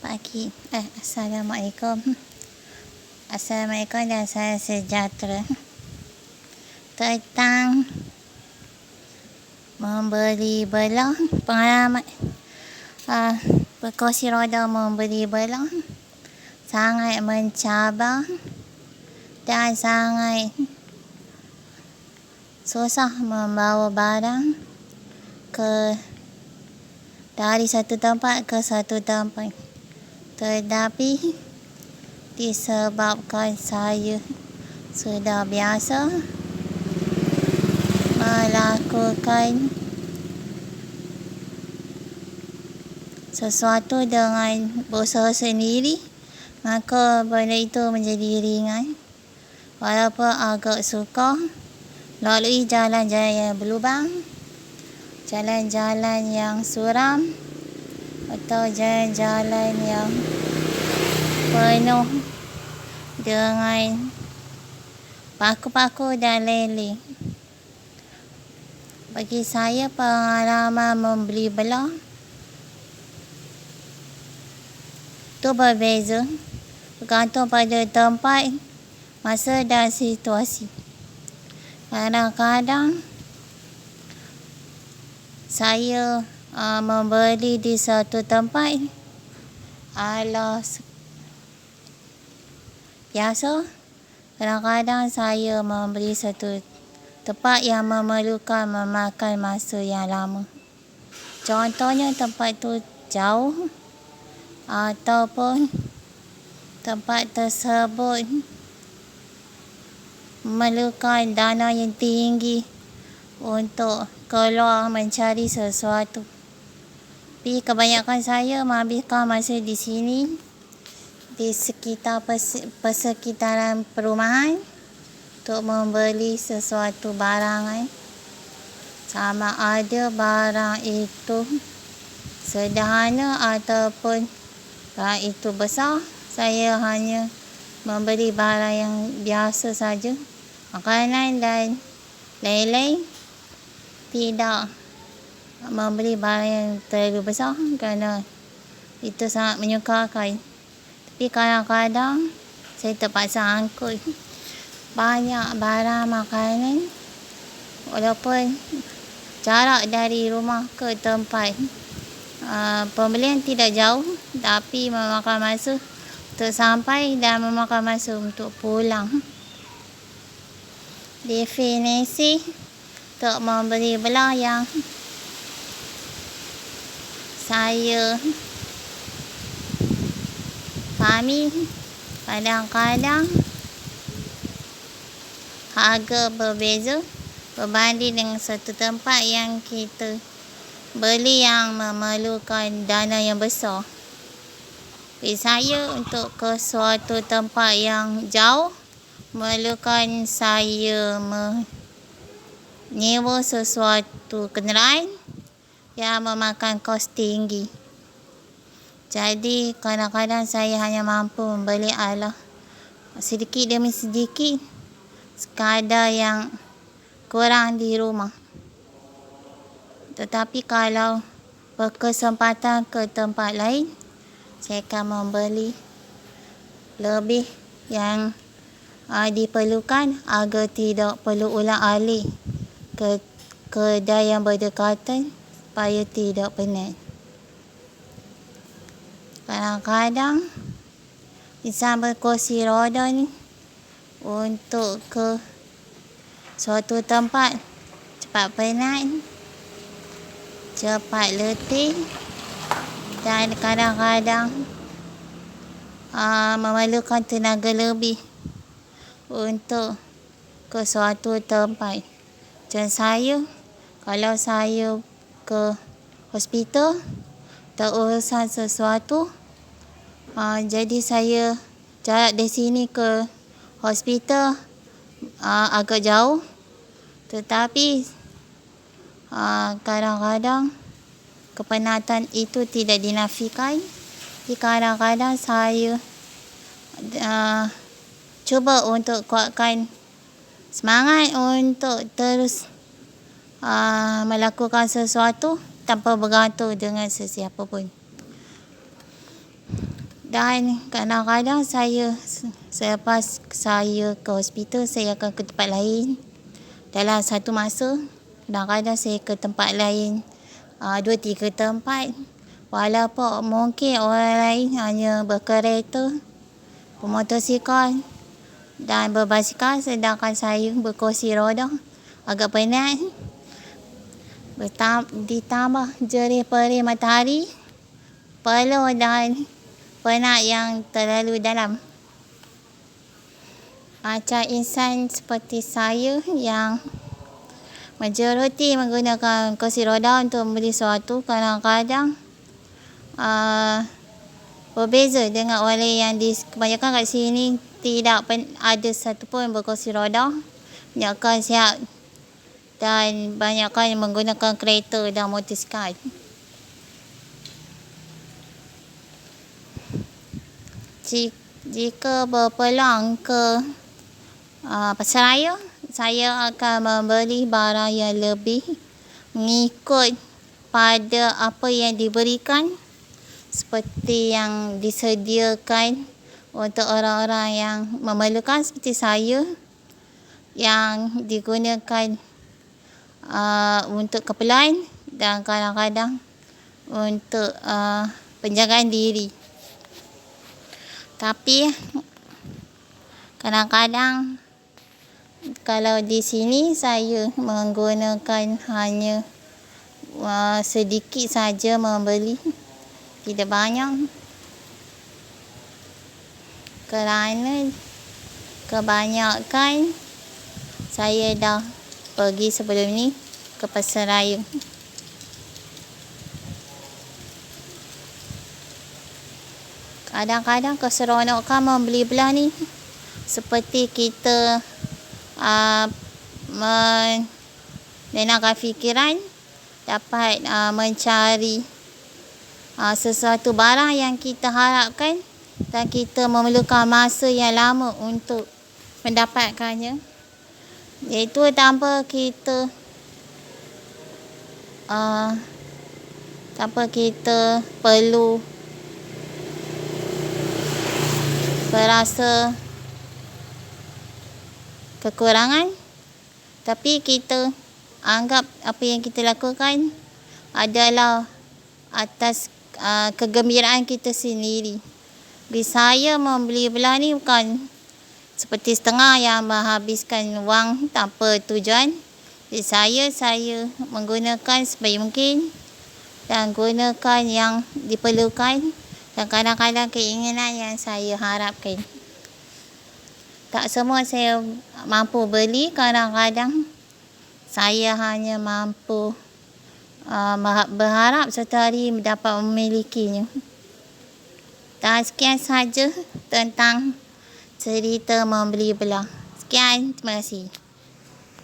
pagi. Assalamualaikum. Assalamualaikum dan salam sejahtera. Tentang memberi belah, pengalaman berkursi roda memberi belah sangat mencabar dan sangat susah membawa barang dari satu tempat ke satu tempat. Tetapi disebabkan saya sudah biasa melakukan sesuatu dengan berusaha sendiri, maka benda itu menjadi ringan. Walaupun agak sukar lalui jalan-jalan yang berlubang, jalan-jalan yang suram, atau jalan-jalan yang penuh dengan paku-paku dan lele. Bagi saya, pengalaman membeli belah itu berbeza bergantung pada tempat, masa dan situasi. Kadang-kadang saya membeli di satu tempat adalah biasa. Kadang-kadang saya membeli satu tempat yang memerlukan memakan masa yang lama. Contohnya tempat itu jauh ataupun tempat tersebut memerlukan dana yang tinggi untuk keluar mencari sesuatu. Tapi kebanyakan saya menghabiskan masa di sini, di sekitar persekitaran perumahan, untuk membeli sesuatu barang. Sama ada barang itu sederhana ataupun barang itu besar, saya hanya membeli barang yang biasa saja. Makanan dan lain-lain. Tidak membeli barang yang terlalu besar kerana itu sangat menyukarkan. Tapi kadang-kadang saya terpaksa angkut banyak barang makanan walaupun jarak dari rumah ke tempat pembelian tidak jauh, tapi memakan masa untuk sampai dan memakan masa untuk pulang. Definisi untuk membeli belah yang saya fahami, kadang-kadang harga berbeza berbanding dengan satu tempat yang kita beli yang memerlukan dana yang besar. Bagi saya, untuk ke suatu tempat yang jauh memerlukan saya menyewa sesuatu kenderaan yang memakan kos tinggi. Jadi kadang-kadang saya hanya mampu membeli sedikit demi sedikit sekadar yang kurang di rumah. Tetapi kalau berkesempatan ke tempat lain, saya akan membeli lebih yang diperlukan agar tidak perlu ulang-alik ke kedai yang berdekatan supaya tidak penat. Kadang-kadang insan berkursi roda ni untuk ke suatu tempat cepat penat, cepat letih, dan kadang-kadang memerlukan tenaga lebih untuk ke suatu tempat. Macam saya, kalau saya ke hospital untuk urusan sesuatu, jadi saya jarak dari sini ke hospital agak jauh, tetapi kadang-kadang kepenatan itu tidak dinafikan. Jadi kadang-kadang saya cuba untuk kuatkan semangat untuk terus melakukan sesuatu tanpa bergantung dengan sesiapa pun. Dan kadang-kadang selepas saya ke hospital, saya akan ke tempat lain. Dalam satu masa, kadang-kadang saya ke tempat lain 2-3 tempat. Walaupun mungkin orang lain hanya berkereta, bermotosikal dan berbasikal, sedangkan saya berkursi roda. Agak penat. Ditambah jerih-perih matahari, peluh dan penat yang terlalu dalam. Macam insan seperti saya yang majoriti menggunakan kursi roda untuk membeli sesuatu, kadang-kadang berbeza dengan orang yang kebanyakan kat sini tidak ada satu pun berkursi roda. Kebanyakan sihat dan banyakkan menggunakan kereta dan motosikal. Jika berpeluang ke pasaraya, saya akan membeli barang yang lebih mengikut pada apa yang diberikan, seperti yang disediakan untuk orang-orang yang memerlukan seperti saya, yang digunakan untuk keperluan dan kadang-kadang untuk penjagaan diri. Tapi kadang-kadang kalau di sini saya menggunakan hanya sedikit saja membeli, tidak banyak, kerana kebanyakan saya dah pergi sebelum ni ke pasaraya. Kadang-kadang keseronokan membeli belah ni seperti kita menenangkan fikiran, dapat mencari sesuatu barang yang kita harapkan dan kita memerlukan masa yang lama untuk mendapatkannya, iaitu tanpa kita perlu berasa kekurangan, tapi kita anggap apa yang kita lakukan adalah atas kegembiraan kita sendiri. Bagi saya, membeli belah ni bukan seperti setengah yang menghabiskan wang tanpa tujuan. Jadi saya menggunakan sebaik mungkin dan gunakan yang diperlukan dan kadang-kadang keinginan yang saya harapkan. Tak semua saya mampu beli, kadang-kadang saya hanya mampu berharap satu hari dapat memilikinya. Dan sekian saja tentang cerita membeli belah. Sekian, terima kasih.